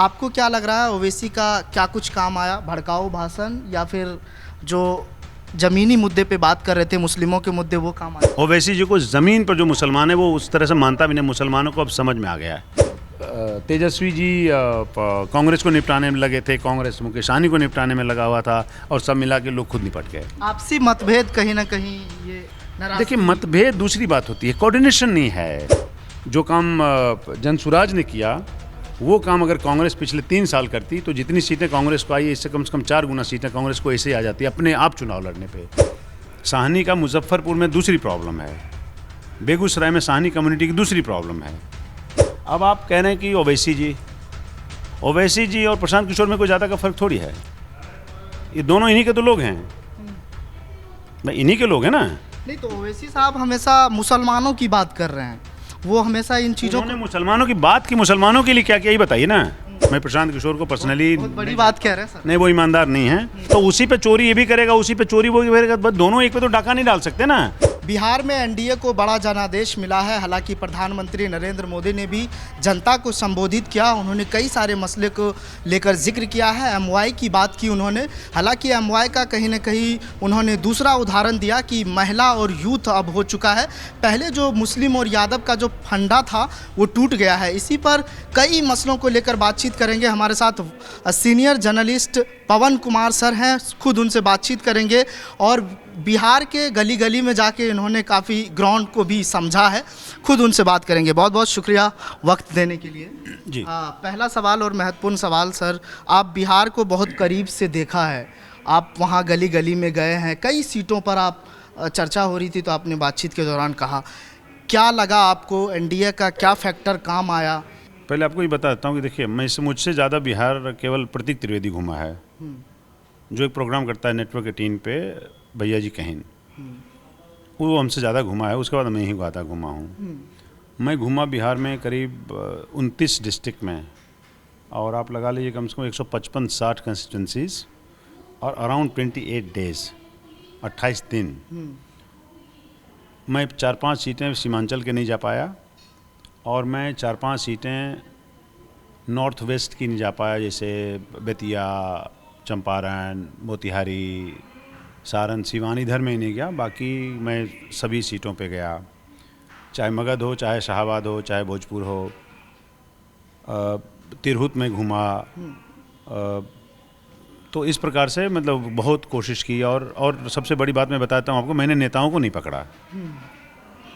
आपको क्या लग रहा है ओवैसी का क्या कुछ काम आया, भड़काऊ भाषण या फिर जो ज़मीनी मुद्दे पे बात कर रहे थे मुस्लिमों के मुद्दे वो काम आया? ओवैसी जी को ज़मीन पर जो मुसलमान है वो उस तरह से मानता भी नहीं, मुसलमानों को अब समझ में आ गया है। तेजस्वी जी कांग्रेस को निपटाने में लगे थे, कांग्रेस मुकेश सहनी को निपटाने में लगा हुआ था और सब मिला के लोग खुद निपट गए। आपसी मतभेद कहीं ना कहीं ये नाराज़गी। देखिए, मतभेद दूसरी बात होती है, कोऑर्डिनेशन नहीं है। जो काम जनसुराज ने किया वो काम अगर कांग्रेस पिछले 3 साल करती तो जितनी सीटें कांग्रेस को आई इससे कम 4 गुना सीटें कांग्रेस को ऐसे ही आ जाती अपने आप चुनाव लड़ने पे। सहनी का मुजफ्फरपुर में दूसरी प्रॉब्लम है, बेगूसराय में सहनी कम्युनिटी की दूसरी प्रॉब्लम है। अब आप कह रहे हैं कि ओवैसी जी और प्रशांत किशोर में कोई ज़्यादा का फर्क थोड़ी है। ये दोनों इन्हीं के तो लोग हैं, इन्हीं के लोग हैं ना। नहीं तो ओवैसी साहब हमेशा मुसलमानों की बात कर रहे हैं, वो हमेशा इन चीज़ों उन्होंने मुसलमानों की बात की, मुसलमानों के लिए क्या किया ये बताइए ना। मैं प्रशांत किशोर को पर्सनली बहुत बड़ी बात कह रहे हैं सर। नहीं, वो ईमानदार नहीं है तो उसी पे चोरी ये भी करेगा, उसी पे चोरी वो भी करेगा, बस दोनों एक पे तो डाका नहीं डाल सकते ना। बिहार में एनडीए को बड़ा जनादेश मिला है। हालांकि प्रधानमंत्री नरेंद्र मोदी ने भी जनता को संबोधित किया, उन्होंने कई सारे मसले को लेकर जिक्र किया है। एमवाई की बात की उन्होंने, हालांकि एमवाई का कहीं ना कहीं उन्होंने दूसरा उदाहरण दिया कि महिला और यूथ अब हो चुका है। पहले जो मुस्लिम और यादव का जो फंडा था वो टूट गया है। इसी पर कई मसलों को लेकर बातचीत करेंगे। हमारे साथ सीनियर जर्नलिस्ट पवन कुमार सर हैं, खुद उनसे बातचीत करेंगे और बिहार के गली गली में जाके इन्होंने काफ़ी ग्राउंड को भी समझा है, खुद उनसे बात करेंगे। बहुत बहुत शुक्रिया वक्त देने के लिए जी। पहला सवाल और महत्वपूर्ण सवाल सर, आप बिहार को बहुत करीब से देखा है, आप वहाँ गली गली में गए हैं, कई सीटों पर आप चर्चा हो रही थी तो आपने बातचीत के दौरान कहा, क्या लगा आपको, एनडीए का क्या फैक्टर काम आया? पहले आपको ये बता देता हूँ कि देखिए, मुझसे ज़्यादा बिहार केवल प्रतीक त्रिवेदी घूमा है, जो एक प्रोग्राम करता है नेटवर्क 18 पे, भैया जी कहीं, वो हमसे ज़्यादा घुमा है। उसके बाद मैं ही ज़्यादा घुमा हूँ। मैं घूमा बिहार में करीब 29 डिस्ट्रिक्ट में, और आप लगा लीजिए कम से कम 155-60 कंस्टिट्यूंसीज और अराउंड 28 डेज, 28 दिन। मैं 4-5 सीटें सीमांचल के नहीं जा पाया और मैं 4-5 सीटें नॉर्थ वेस्ट की नहीं जा पाया, जैसे बेतिया, चंपारण, मोतिहारी, सारण, सिवान, इधर में ही नहीं गया। बाकी मैं सभी सीटों पे गया, चाहे मगध हो, चाहे शाहाबाद हो, चाहे भोजपुर हो, तिरहुत में घूमा। तो इस प्रकार से मतलब बहुत कोशिश की। और सबसे बड़ी बात मैं बताता हूँ आपको, मैंने नेताओं को नहीं पकड़ा।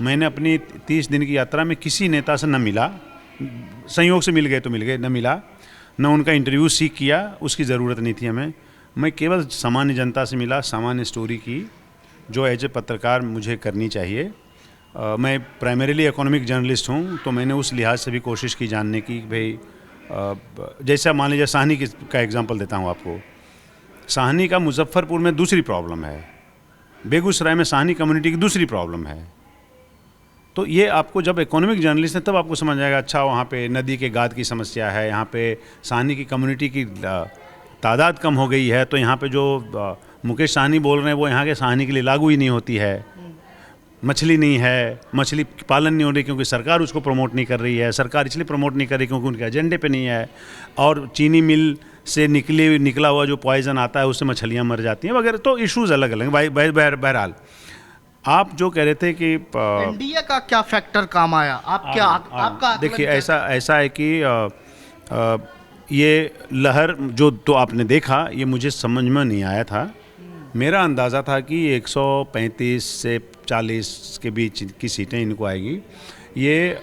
मैंने अपनी 30 दिन की यात्रा में किसी नेता से न मिला, संयोग से मिल गए तो मिल गए, न मिला, न उनका इंटरव्यू सीख किया, उसकी ज़रूरत नहीं थी हमें। मैं केवल सामान्य जनता से मिला, सामान्य स्टोरी की जो एज ए पत्रकार मुझे करनी चाहिए। मैं प्राइमरीली इकोनॉमिक जर्नलिस्ट हूँ, तो मैंने उस लिहाज से भी कोशिश की जानने की भाई, जैसे मान लीजिए सहनी का एग्जांपल देता हूँ आपको। सहनी का मुजफ्फरपुर में दूसरी प्रॉब्लम है, बेगूसराय में सहनी कम्युनिटी की दूसरी प्रॉब्लम है। तो ये आपको जब इकोनॉमिक जर्नलिस्ट है तब आपको समझ आएगा, अच्छा वहाँ पे नदी के गाद की समस्या है, यहाँ पे सहनी की कम्युनिटी की तादाद कम हो गई है, तो यहाँ पे जो मुकेश सहनी बोल रहे हैं वो यहाँ के सहनी के लिए लागू ही नहीं होती है। मछली नहीं है, मछली पालन नहीं हो रही क्योंकि सरकार उसको प्रमोट नहीं कर रही है। सरकार इसलिए प्रमोट नहीं कर रही क्योंकि उनके एजेंडे पे नहीं है। और चीनी मिल से निकला हुआ जो पॉइजन आता है उससे मछलियाँ मर जाती हैं वगैरह। तो इश्यूज़ अलग अलग। बहरहाल आप जो कह रहे थे कि एनडीए का क्या फैक्टर काम आया, आपका देखिए, ऐसा है कि ये लहर जो तो आपने देखा ये मुझे समझ में नहीं आया था। मेरा अंदाज़ा था कि 135 से 40 के बीच की सीटें इनको आएगी। ये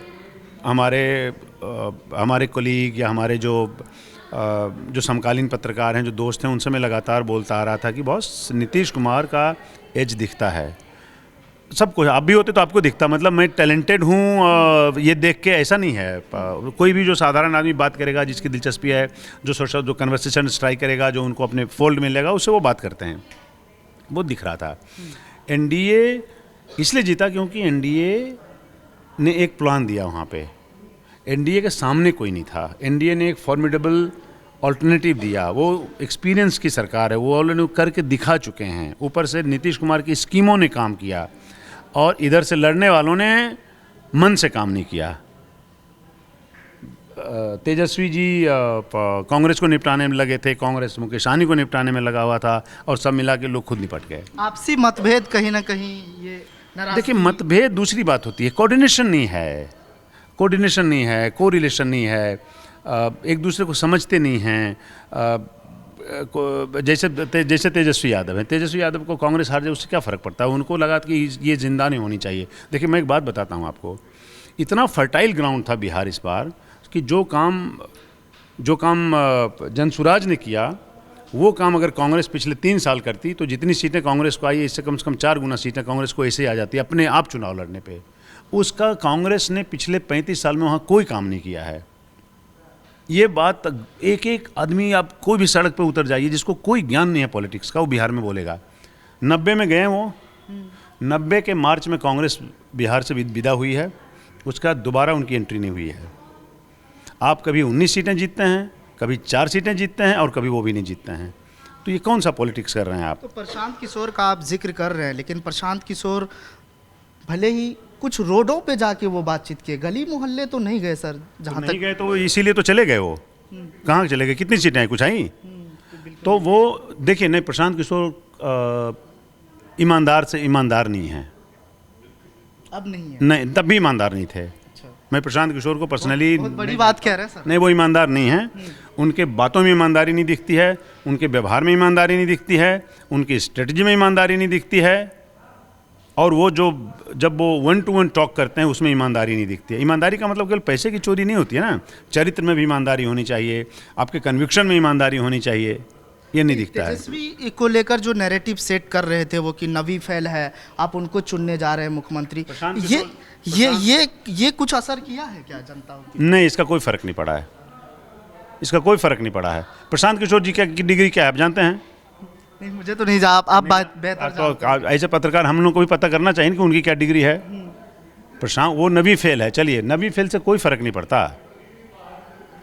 हमारे कोलीग या हमारे जो समकालीन पत्रकार हैं, जो दोस्त हैं, उनसे मैं लगातार बोलता आ रहा था कि बॉस नीतीश कुमार का एज दिखता है सबको। आप भी होते तो आपको दिखता, मतलब मैं टैलेंटेड हूँ ये देख के ऐसा नहीं है। कोई भी जो साधारण आदमी बात करेगा, जिसकी दिलचस्पी है, जो कन्वर्सेशन स्ट्राइक करेगा, जो उनको अपने फोल्ड में लेगा, उससे वो बात करते हैं, वो दिख रहा था। एनडीए इसलिए जीता क्योंकि एनडीए ने एक प्लान दिया वहाँ पे। एनडीए के सामने कोई नहीं था। एनडीए ने एक फॉर्मिडेबल ऑल्टरनेटिव दिया। वो एक्सपीरियंस की सरकार है, वो ऑलरेडी करके दिखा चुके हैं। ऊपर से नीतीश कुमार की स्कीमों ने काम किया और इधर से लड़ने वालों ने मन से काम नहीं किया। तेजस्वी जी कांग्रेस को निपटाने में लगे थे, कांग्रेस मुकेश सहनी को निपटाने में लगा हुआ था, और सब मिला के लोग खुद निपट गए। आपसी मतभेद कहीं ना कहीं ये नाराजगी। देखिए, मतभेद दूसरी बात होती है, कोऑर्डिनेशन नहीं है, कोऑर्डिनेशन नहीं है, कोरिलेशन नहीं है, एक दूसरे को समझते नहीं हैं। जैसे तेजस्वी यादव हैं, तेजस्वी यादव को कांग्रेस हार जाए उससे क्या फ़र्क पड़ता है, उनको लगा कि ये जिंदा नहीं होनी चाहिए। देखिए, मैं एक बात बताता हूँ आपको, इतना फर्टाइल ग्राउंड था बिहार इस बार कि जो काम जनसुराज ने किया वो काम अगर कांग्रेस पिछले 3 साल करती तो जितनी सीटें कांग्रेस को आई, इससे कम से कम 4 गुना सीटें कांग्रेस को ऐसे ही आ जाती अपने आप चुनाव लड़ने पे। उसका कांग्रेस ने पिछले 35 साल में वहाँ कोई काम नहीं किया है। ये बात एक एक आदमी, आप कोई भी सड़क पे उतर जाइए जिसको कोई ज्ञान नहीं है पॉलिटिक्स का, वो बिहार में बोलेगा। 90 में गए वो, 90 के मार्च में कांग्रेस बिहार से विदा हुई है, उसके बाद दोबारा उनकी एंट्री नहीं हुई है। आप कभी 19 सीटें जीतते हैं, कभी 4 सीटें जीतते हैं, और कभी वो भी नहीं जीतते हैं। तो ये कौन सा पॉलिटिक्स कर रहे हैं आप? तो प्रशांत किशोर का आप जिक्र कर रहे हैं, लेकिन प्रशांत किशोर भले ही कुछ रोडों पे जाके वो बातचीत किए, गली मोहल्ले तो नहीं गए सर, जहाँ नहीं तक गए तो इसीलिए तो चले गए वो। कहाँ चले गए? कितनी सीटें हैं? कुछ आई? तो वो देखिए, नहीं, प्रशांत किशोर ईमानदार से ईमानदार नहीं है। अब नहीं है? नहीं, तब भी ईमानदार नहीं थे। मैं प्रशांत किशोर को पर्सनली बहुत बड़ी बात कह रहे हैं सर। नहीं, वो ईमानदार नहीं है। उनके बातों में ईमानदारी नहीं दिखती है, उनके व्यवहार में ईमानदारी नहीं दिखती है, उनकी स्ट्रेटजी में ईमानदारी नहीं दिखती है, और वो जब वो 1 to 1 टॉक करते हैं उसमें ईमानदारी नहीं दिखती है। ईमानदारी का मतलब केवल पैसे की चोरी नहीं होती है ना, चरित्र में भी ईमानदारी होनी चाहिए, आपके कन्विक्शन में ईमानदारी होनी चाहिए, ये नहीं दिखता है। तेजस्वी को लेकर जो नैरेटिव सेट कर रहे थे वो कि नवी फैल है, आप उनको चुनने जा रहे हैं मुख्यमंत्री, ये कुछ असर किया है क्या जनता की? नहीं, इसका कोई फर्क नहीं पड़ा है, इसका कोई फर्क नहीं पड़ा है। प्रशांत किशोर जी की डिग्री क्या है आप जानते हैं? नहीं, मुझे तो नहीं जा, आप बात बेहतर जानते हैं। तो ऐसे पत्रकार हम लोग को भी पता करना चाहिए कि उनकी क्या डिग्री है। प्रशांत वो नवी फेल है, चलिए, नवी फेल से कोई फर्क नहीं पड़ता।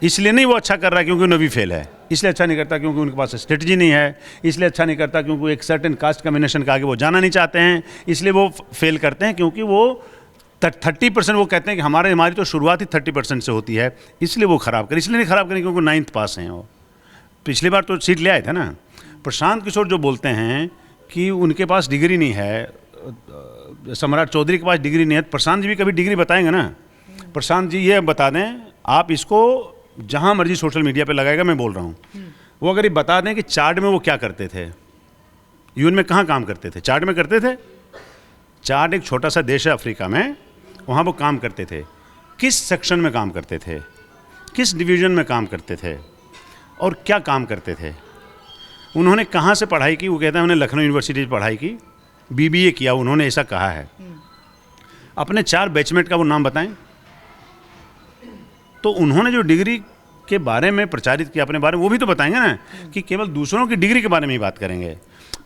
इसलिए नहीं वो अच्छा कर रहा है क्योंकि नवी फेल है, इसलिए अच्छा नहीं करता क्योंकि उनके पास स्ट्रेटजी नहीं है, इसलिए अच्छा नहीं करता क्योंकि एक सर्टेन कास्ट कम्बिनेशन का आगे वो जाना नहीं चाहते हैं, इसलिए वो फेल करते हैं, क्योंकि वो 30% वो कहते हैं कि हमारी तो शुरुआत ही 30% से होती है, इसलिए वो ख़राब करें। इसलिए नहीं ख़राब करें क्योंकि 9th पास हैं वो, पिछली बार तो सीट ले आए थे ना। प्रशांत किशोर जो बोलते हैं कि उनके पास डिग्री नहीं है, सम्राट चौधरी के पास डिग्री नहीं है, प्रशांत जी भी कभी डिग्री बताएंगे ना। प्रशांत जी ये बता दें, आप इसको जहाँ मर्जी सोशल मीडिया पे लगाएगा, मैं बोल रहा हूँ, वो अगर ये बता दें कि चार्ट में वो क्या करते थे, यूएन में कहाँ काम करते थे, चार्ट में करते थे। चार्ट एक छोटा सा देश है अफ्रीका में, वहाँ वो काम करते थे, किस सेक्शन में काम करते थे, किस डिवीज़न में काम करते थे, और क्या काम करते थे, उन्होंने कहाँ से पढ़ाई की। वो कहते हैं उन्होंने लखनऊ यूनिवर्सिटी से पढ़ाई की, BBA किया, उन्होंने ऐसा कहा है। अपने 4 बैचमेट का वो नाम बताएं। तो उन्होंने जो डिग्री के बारे में प्रचारित किया अपने बारे में, वो भी तो बताएंगे ना, कि केवल दूसरों की डिग्री के बारे में ही बात करेंगे,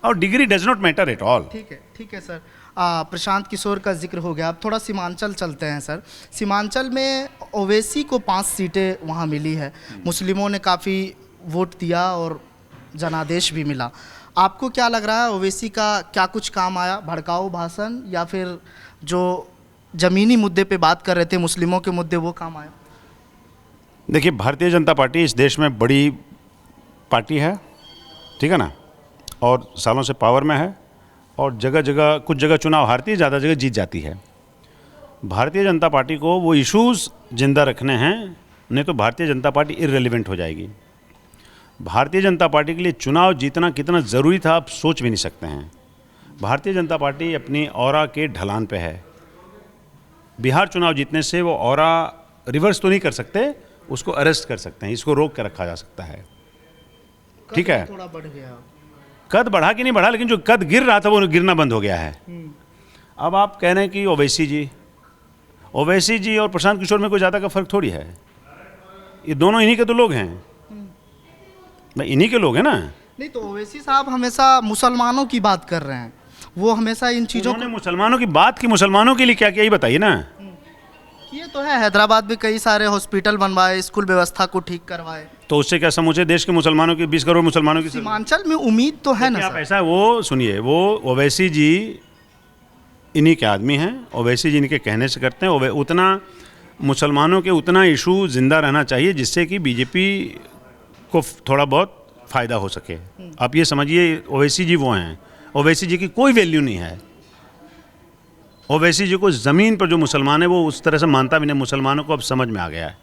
और degree does not matter at all. ठीक है सर। प्रशांत किशोर का जिक्र हो गया, अब थोड़ा सीमांचल चलते हैं सर। सीमांचल में ओवैसी को 5 सीटें वहाँ मिली है, मुस्लिमों ने काफ़ी वोट दिया और जनादेश भी मिला। आपको क्या लग रहा है, ओवैसी का क्या कुछ काम आया, भड़काऊ भाषण, या फिर जो ज़मीनी मुद्दे पे बात कर रहे थे मुस्लिमों के मुद्दे, वो काम आया? देखिए, भारतीय जनता पार्टी इस देश में बड़ी पार्टी है, ठीक है ना, और सालों से पावर में है, और जगह जगह कुछ जगह चुनाव हारती है, ज़्यादा जगह जीत जाती है। भारतीय जनता पार्टी को वो इश्यूज़ जिंदा रखने हैं, नहीं तो भारतीय जनता पार्टी इररिलेवेंट हो जाएगी। भारतीय जनता पार्टी के लिए चुनाव जीतना कितना ज़रूरी था आप सोच भी नहीं सकते हैं। भारतीय जनता पार्टी अपनी ऑरा के ढलान पे है। बिहार चुनाव जीतने से वो ऑरा रिवर्स तो नहीं कर सकते, उसको अरेस्ट कर सकते हैं, इसको रोक कर रखा जा सकता है, ठीक है। थोड़ा बढ़ गया, कद बढ़ा कि नहीं बढ़ा, लेकिन जो कद गिर रहा था वो गिरना बंद हो गया है। अब आप कह रहे हैं कि ओवैसी जी और प्रशांत किशोर में कोई ज़्यादा का फर्क थोड़ी है, ये दोनों इन्हीं के तो लोग हैं, इन्हीं के लोग हैं ना। नहीं तो ओवैसी साहब हमेशा मुसलमानों की बात कर रहे हैं, वो हमेशा इन चीज़ों को मुसलमानों की बात की, मुसलमानों के लिए क्या किया ये बताइए ना। ये तो है, हैदराबाद में कई सारे हॉस्पिटल बनवाए, स्कूल व्यवस्था को ठीक करवाए, तो उससे क्या समूचे देश के मुसलमानों की 20 करोड़ मुसलमानों की सीमांचल में उम्मीद तो है ना। आप ऐसा वो सुनिए, वो ओवैसी जी इन्हीं के आदमी हैं, ओवैसी जी इनके कहने से करते हैं। उतना मुसलमानों के उतना इशू ज़िंदा रहना चाहिए जिससे कि बीजेपी को थोड़ा बहुत फ़ायदा हो सके। आप ये समझिए ओवैसी जी वो हैं, ओवैसी जी की कोई वैल्यू नहीं है। ओवैसी जी को ज़मीन पर जो मुसलमान है वो उस तरह से मानता भी नहीं, मुसलमानों को अब समझ में आ गया है,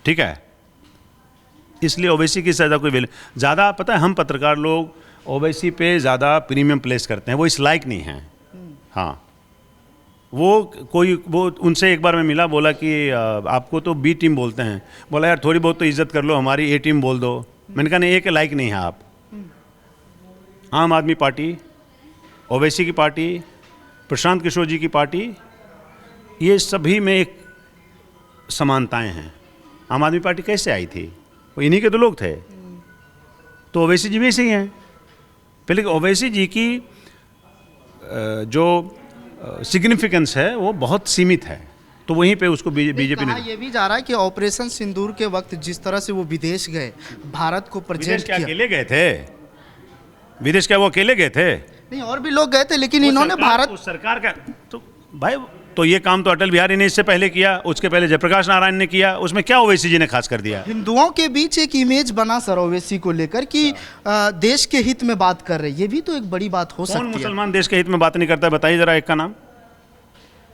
ठीक है। इसलिए ओवैसी की ज़्यादा कोई वैल्यू, ज़्यादा पता है हम पत्रकार लोग ओवैसी पे ज़्यादा प्रीमियम प्लेस करते हैं, वो इस लायक नहीं हैं। हाँ, वो उनसे एक बार मैं मिला, बोला कि आपको तो बी टीम बोलते हैं। बोला यार थोड़ी बहुत तो इज्जत कर लो, हमारी ए टीम बोल दो। मैंने कहा नहीं, ए के लायक नहीं है आप। आम आदमी पार्टी, ओवैसी की पार्टी, प्रशांत किशोर जी की पार्टी, ये सभी में एक समानताएं हैं। आम आदमी पार्टी कैसे आई थी? वो इन्हीं के तो लोग थे। तो ओवैसी जी भी ऐसे ही हैं। पहले ओवैसी जी की जो सिग्निफिकेंस है वो बहुत सीमित है, तो वहीं पे उसको बीजेपी ने ये भी जा रहा है कि ऑपरेशन सिंदूर के वक्त जिस तरह से वो विदेश गए, भारत को प्रेजेंट किया। अकेले गए थे? विदेश क्या वो अकेले गए थे? नहीं, और भी लोग गए थे, लेकिन इन्होंने भारत सरकार का तो भाई, तो ये काम तो अटल बिहारी ने इससे पहले किया, उसके पहले जयप्रकाश नारायण ने किया। उसमें क्या ओवैसी जी ने खास कर दिया? हिंदुओं के बीच एक इमेज बना सर ओवैसी को लेकर कि देश के हित में बात कर रहे, ये भी तो एक बड़ी बात हो सकती है। कौन मुसलमान देश के हित में बात नहीं करता है? बताइए जरा एक का नाम।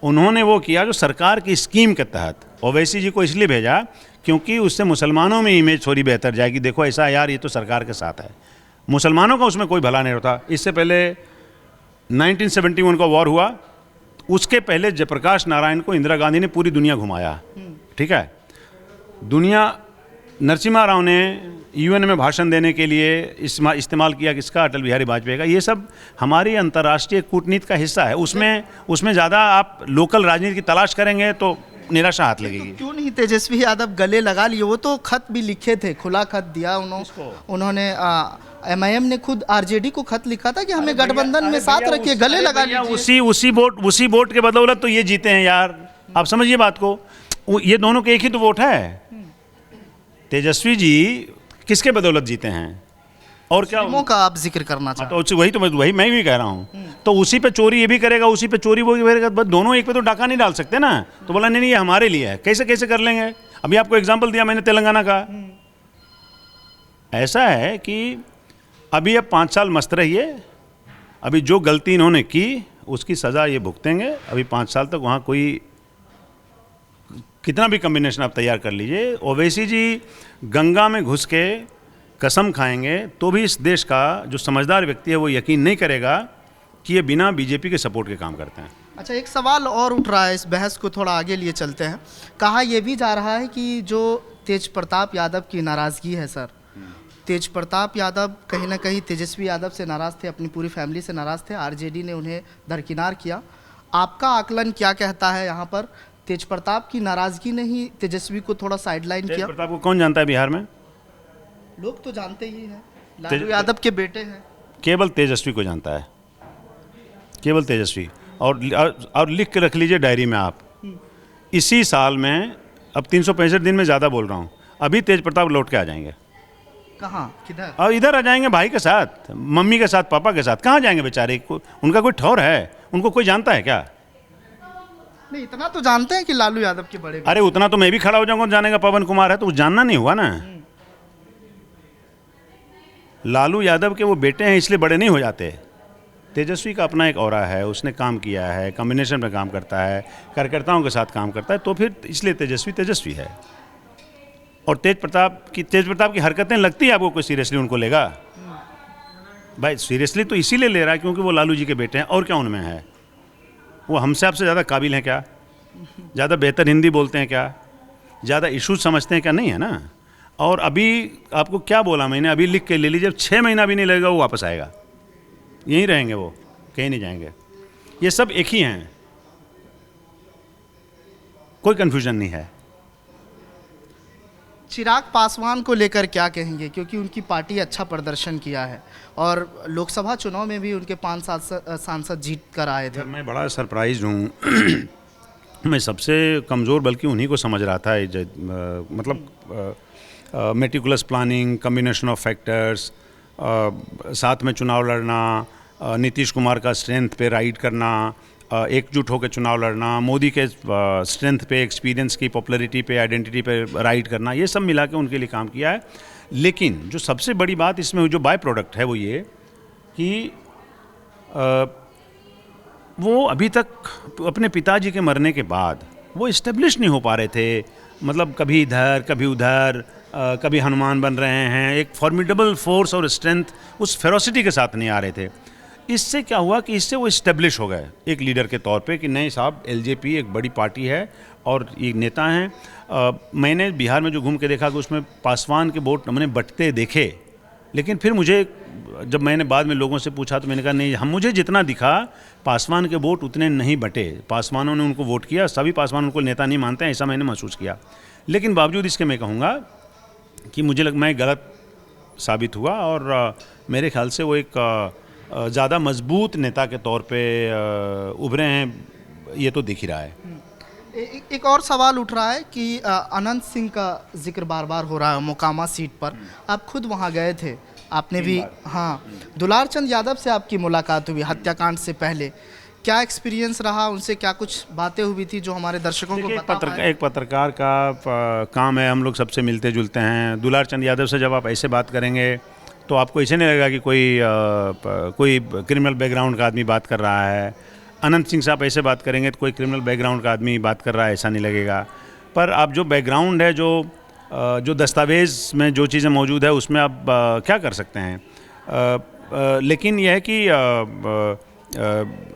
उन्होंने वो किया जो सरकार की स्कीम के तहत। ओवैसी जी को इसलिए भेजा क्योंकि उससे मुसलमानों में इमेज थोड़ी बेहतर जाएगी, देखो ऐसा यार ये तो सरकार के साथ है। मुसलमानों का उसमें कोई भला नहीं होता। इससे पहले 1971 का वॉर हुआ, उसके पहले जयप्रकाश नारायण को इंदिरा गांधी ने पूरी दुनिया घुमाया, ठीक है। दुनिया, नरसिम्हा राव ने यूएन में भाषण देने के लिए इस्तेमाल किया किसका? अटल बिहारी वाजपेयी का। ये सब हमारी अंतर्राष्ट्रीय कूटनीति का हिस्सा है। उसमें ज़्यादा आप लोकल राजनीति की तलाश करेंगे तो निराशा हाथ लगेगी। तो क्यों नहीं तेजस्वी यादव गले लगा लिए? वो तो खत भी लिखे थे, खुला खत दिया उन्होंने। एमआईएम ने खुद आरजेडी को खत लिखा था कि हमें गठबंधन में साथ रखिए, गले लगा लीजिए। उसी वोट के बदौलत तो ये जीते हैं यार, आप समझिए बात को। ये दोनों के एक ही तो वोट है। तेजस्वी जी किसके बदौलत जीते हैं? और क्या का आप जिक्र करना चाहते हैं? तो वही मैं भी कह रहा हूँ। तो उसी पे चोरी ये भी करेगा, उसी पे चोरी वो भी करेगा, बस दोनों एक पे तो डाका नहीं डाल सकते ना। तो बोला नहीं ये हमारे लिए है, कैसे कर लेंगे? अभी आपको एग्जाम्पल दिया मैंने तेलंगाना का। ऐसा है कि अभी अब 5 साल मस्त रहिए, अभी जो गलती इन्होंने की उसकी सज़ा ये भुगतेंगे। अभी 5 साल तक वहाँ कोई कितना भी कम्बिनेशन आप तैयार कर लीजिए, ओवैसी जी गंगा में घुस के कसम खाएंगे तो भी इस देश का जो समझदार व्यक्ति है वो यकीन नहीं करेगा कि ये बिना बीजेपी के सपोर्ट के काम करते हैं। अच्छा, एक सवाल और उठ रहा है, इस बहस को थोड़ा आगे लिए चलते हैं। कहा यह भी जा रहा है कि जो तेज प्रताप यादव की नाराज़गी है सर, तेज प्रताप यादव कहीं ना कहीं तेजस्वी यादव से नाराज़ थे, अपनी पूरी फैमिली से नाराज़ थे। आरजेडी ने उन्हें दरकिनार किया। आपका आकलन क्या कहता है यहाँ पर? तेज प्रताप की नाराज़गी ने ही तेजस्वी को थोड़ा साइडलाइन किया। तेज प्रताप को कौन जानता है बिहार में? लोग तो जानते ही हैं, लालू यादव के बेटे हैं। केवल तेजस्वी को जानता है, केवल तेजस्वी। और लिख के रख लीजिए डायरी में आप, इसी साल में, अब 365 दिन में ज़्यादा बोल रहा हूँ, अभी तेज प्रताप लौट के आ जाएंगे। कहाँ, किधर? और इधर आ जाएंगे भाई के साथ, मम्मी के साथ, पापा के साथ। कहाँ जाएंगे बेचारे? उनका कोई ठौर है? उनको कोई जानता है क्या? नहीं, इतना तो जानते हैं कि लालू यादव के बड़े। अरे उतना तो मैं भी खड़ा हो जाऊंगा जाने का। पवन कुमार है तो जानना नहीं हुआ ना। लालू यादव के वो बेटे हैं इसलिए बड़े नहीं हो जाते। तेजस्वी का अपना एक औरा है, उसने काम किया है, कॉम्बिनेशन में काम करता है, कार्यकर्ताओं के साथ काम करता है, तो फिर इसलिए तेजस्वी है। और तेज प्रताप की हरकतें लगती है आपको कोई सीरियसली उनको लेगा? भाई सीरियसली तो इसीलिए ले रहा है क्योंकि वो लालू जी के बेटे हैं। और क्या उनमें है? वो हमसे आपसे ज़्यादा काबिल हैं क्या? ज़्यादा बेहतर हिंदी बोलते हैं क्या? ज़्यादा इशूज समझते हैं क्या? नहीं है ना। और अभी आपको क्या बोला मैंने, अभी लिख के ले लीजिए, 6 महीना भी नहीं लगेगा वो वापस आएगा, यहीं रहेंगे, वो कहीं नहीं जाएंगे। ये सब एक ही हैं, कोई कन्फ्यूजन नहीं है। चिराग पासवान को लेकर क्या कहेंगे? क्योंकि उनकी पार्टी अच्छा प्रदर्शन किया है और लोकसभा चुनाव में भी उनके 5 सांसद जीत कर आए थे। मैं बड़ा सरप्राइज हूँ मैं सबसे कमज़ोर बल्कि उन्हीं को समझ रहा था। मतलब meticulous planning, combination of factors, साथ में चुनाव लड़ना, नीतीश कुमार का स्ट्रेंथ पे राइड करना, एकजुट होकर चुनाव लड़ना, मोदी के स्ट्रेंथ पे, एक्सपीरियंस की, पॉपुलैरिटी पे, आइडेंटिटी पे राइड करना, ये सब मिला के उनके लिए काम किया है। लेकिन जो सबसे बड़ी बात इसमें जो बाय प्रोडक्ट है वो ये कि वो अभी तक अपने पिताजी के मरने के बाद वो इस्टेब्लिश नहीं हो पा रहे थे। मतलब कभी इधर कभी उधर, कभी हनुमान बन रहे हैं, एक फॉर्मिडेबल फोर्स और स्ट्रेंथ उस फेरोसिटी के साथ नहीं आ रहे थे। इससे क्या हुआ कि इससे वो इस्टेब्लिश हो गए एक लीडर के तौर पे कि नहीं साहब, एलजेपी एक बड़ी पार्टी है और ये नेता हैं। मैंने बिहार में जो घूम के देखा कि उसमें पासवान के वोट हमने बंटते देखे, लेकिन फिर मुझे जब मैंने बाद में लोगों से पूछा तो मैंने कहा नहीं, मुझे जितना दिखा पासवान के वोट उतने नहीं बटे। पासवानों ने उनको वोट किया, सभी पासवान उनको नेता नहीं मानते हैं, ऐसा मैंने महसूस किया। लेकिन बावजूद इसके मैं कहूँगा कि मैं गलत साबित हुआ और मेरे ख्याल से वो एक ज़्यादा मजबूत नेता के तौर पे उभरे हैं, ये तो दिख ही रहा है। एक और सवाल उठ रहा है कि अनंत सिंह का जिक्र बार बार हो रहा है मोकामा सीट पर। आप खुद वहां गए थे, आपने भी, हाँ, दुलार चंद यादव से आपकी मुलाकात हुई हत्याकांड से पहले। क्या एक्सपीरियंस रहा, उनसे क्या कुछ बातें हुई थी जो हमारे दर्शकों को बता पाए? एक पत्रकार का काम है, हम लोग सबसे मिलते जुलते हैं। दुलार चंद यादव से जब आप ऐसे बात करेंगे तो आपको ऐसे नहीं लगेगा कि कोई क्रिमिनल बैकग्राउंड का आदमी बात कर रहा है। अनंत सिंह से आप ऐसे बात करेंगे तो कोई क्रिमिनल बैकग्राउंड का आदमी बात कर रहा है, ऐसा नहीं लगेगा। पर आप जो बैकग्राउंड है, जो दस्तावेज़ में जो चीज़ें मौजूद है, उसमें आप क्या कर सकते हैं। लेकिन यह है कि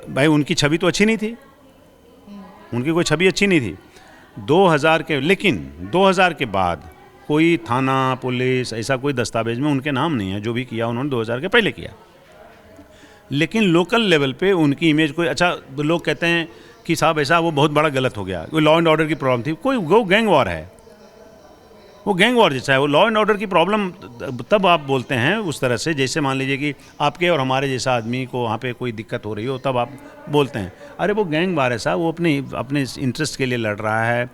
भाई उनकी छवि तो अच्छी नहीं थी, उनकी कोई छवि अच्छी नहीं थी 2000 के बाद कोई थाना, पुलिस, ऐसा कोई दस्तावेज में उनके नाम नहीं है। जो भी किया उन्होंने 2000 के पहले किया। लेकिन लोकल लेवल पे उनकी इमेज कोई अच्छा, लोग कहते हैं कि साहब ऐसा वो बहुत बड़ा गलत हो गया, कोई लॉ एंड ऑर्डर की प्रॉब्लम थी, कोई वो गैंग वॉर है, वो गैंग वॉर जैसा है। वो लॉ एंड ऑर्डर की प्रॉब्लम तब आप बोलते हैं उस तरह से, जैसे मान लीजिए कि आपके और हमारे जैसा आदमी को वहाँ पे कोई दिक्कत हो रही हो, तब आप बोलते हैं अरे वो गैंग वॉर है साहब, वो अपने इंटरेस्ट के लिए लड़ रहा है।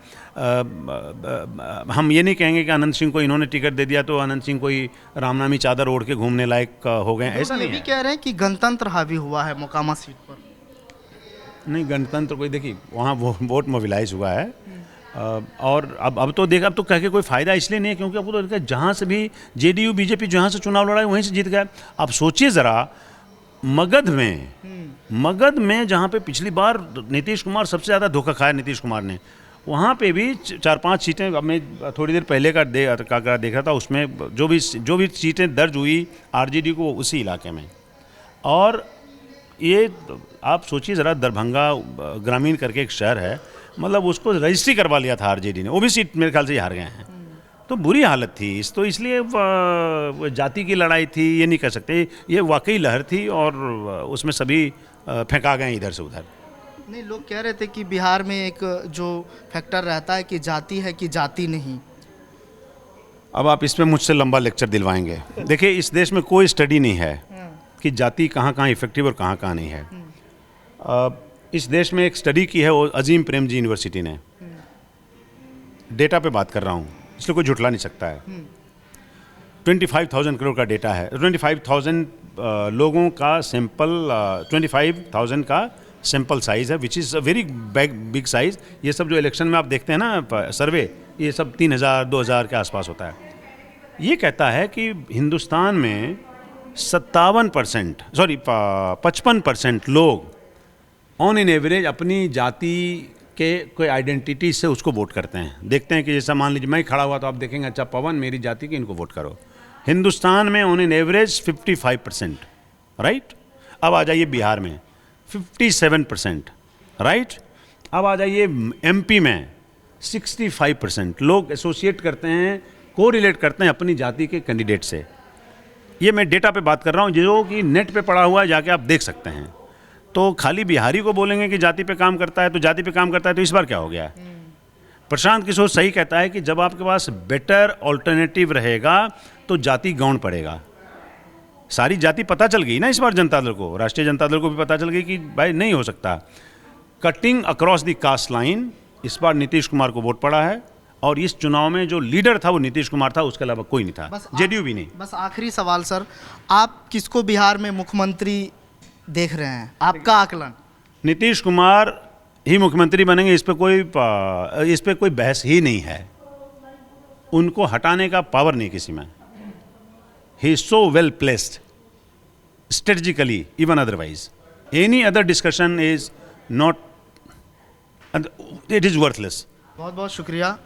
हम ये नहीं कहेंगे कि अनंत सिंह को इन्होंने टिकट दे दिया तो अनंत सिंह कोई रामनामी चादर ओढ़ के घूमने लायक हो गए, ऐसा नहीं है। ये भी कह रहे हैं कि गणतंत्र हावी हुआ है मोकामा सीट पर। नहीं, गणतंत्र कोई, देखिए वहाँ वो वोट मोबिलाइज हुआ है। और अब तो देखा, अब तो कह के कोई फ़ायदा इसलिए नहीं है क्योंकि अब तो जहाँ से भी जेडीयू बीजेपी जहाँ से चुनाव लड़ा है वहीं से जीत गया। अब सोचिए ज़रा, मगध में जहाँ पे पिछली बार नीतीश कुमार सबसे ज़्यादा धोखा खाया नीतीश कुमार ने, वहाँ पे भी 4-5 सीटें, अब मैं थोड़ी देर पहले का देखा था, उसमें जो भी सीटें दर्ज हुई आरजेडी को उसी इलाके में। और ये आप सोचिए ज़रा, दरभंगा ग्रामीण करके एक शहर है, मतलब उसको रजिस्ट्री करवा लिया था आरजेडी ने, वो भी सीट मेरे ख्याल से हार गए हैं। तो बुरी हालत थी तो इसलिए जाति की लड़ाई थी ये नहीं कह सकते, ये वाकई लहर थी और उसमें सभी फेंका गए इधर से उधर। नहीं, लोग कह रहे थे कि बिहार में एक जो फैक्टर रहता है कि जाति है कि जाति नहीं। अब आप इस पर मुझसे लंबा लेक्चर दिलवाएंगे। देखिए, इस देश में कोई स्टडी नहीं है कि जाति कहाँ कहाँ इफेक्टिव और कहाँ कहाँ नहीं है। इस देश में एक स्टडी की है वो अजीम प्रेमजी यूनिवर्सिटी ने, डेटा पे बात कर रहा हूँ, इसलिए कोई झुठला नहीं सकता है। 25,000 करोड़ का डेटा है, 25,000 लोगों का सैंपल, 25,000 का सैंपल साइज़ है, which is a very big size. ये सब जो इलेक्शन में आप देखते हैं ना सर्वे, ये सब 3,000 2,000 के आसपास होता है। ये कहता है कि हिंदुस्तान में 55% लोग ऑन इन एवरेज अपनी जाति के कोई आइडेंटिटी से उसको वोट करते हैं। देखते हैं कि जैसा मान लीजिए मैं खड़ा हुआ तो आप देखेंगे अच्छा पवन मेरी जाति के, इनको वोट करो। हिंदुस्तान में ऑन इन एवरेज 55%, राइट। अब आ जाइए बिहार में 57%, राइट। अब आ जाइए एमपी में 65% लोग एसोसिएट करते हैं, कोरिलेट करते हैं अपनी जाति के कैंडिडेट से। ये मैं डेटा पे बात कर रहा हूँ जो कि नेट पे पड़ा हुआ है, जाके आप देख सकते हैं। तो खाली बिहारी को बोलेंगे कि जाति पे काम करता है तो जाति पे काम करता है, तो इस बार क्या हो गया? प्रशांत किशोर सही कहता है कि जब आपके पास बेटर ऑल्टरनेटिव रहेगा तो जाति गौण पड़ेगा। सारी जाति पता चल गई ना इस बार जनता दल को, राष्ट्रीय जनता दल को भी पता चल गई कि भाई नहीं हो सकता। Cutting across the caste line, इस बार नीतीश कुमार को वोट पड़ा है और इस चुनाव में जो लीडर था वो नीतीश कुमार था, उसके अलावा कोई नहीं था, जेडीयू भी नहीं। बस आखिरी सवाल सर, आप किसको बिहार में मुख्यमंत्री देख रहे हैं, आपका आकलन? नीतीश कुमार ही मुख्यमंत्री बनेंगे, इस पे कोई बहस ही नहीं है। उनको हटाने का पावर नहीं किसी में। He is so well placed strategically, even otherwise any other discussion is not, it is worthless. बहुत बहुत शुक्रिया।